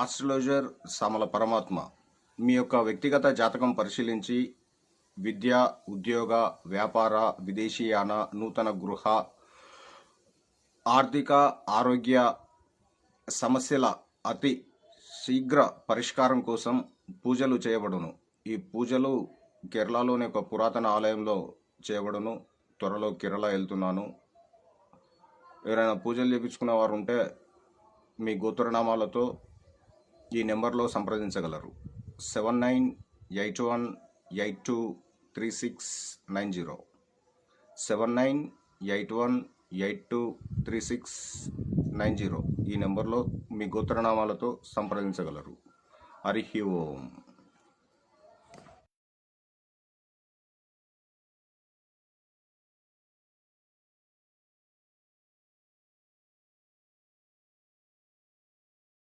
Astrologer Samala పరమాత్మ మీ యొక్క వ్యక్తిగత జాతకం పరిశీలించి విద్య, ఉద్యోగ, వ్యాపార, విదేశీయాన, నూతన గృహ, ఆర్థిక, ఆరోగ్య సమస్యల అతి శీఘ్ర పరిష్కారం కోసం పూజలు చేయబడును. ఈ పూజలు కేరళలోని ఒక పురాతన ఆలయంలో చేయబడును. త్వరలో కేరళ వెళ్తున్నాను. ఎవరైనా పూజలు చేయించుకునే వారు ఉంటే మీ గోత్రనామాలతో ఈ నెంబర్లో సంప్రదించగలరు. 7981823690 7981823690 ఈ నెంబర్లో మీ గోత్రనామాలతో సంప్రదించగలరు. హరి ఓం.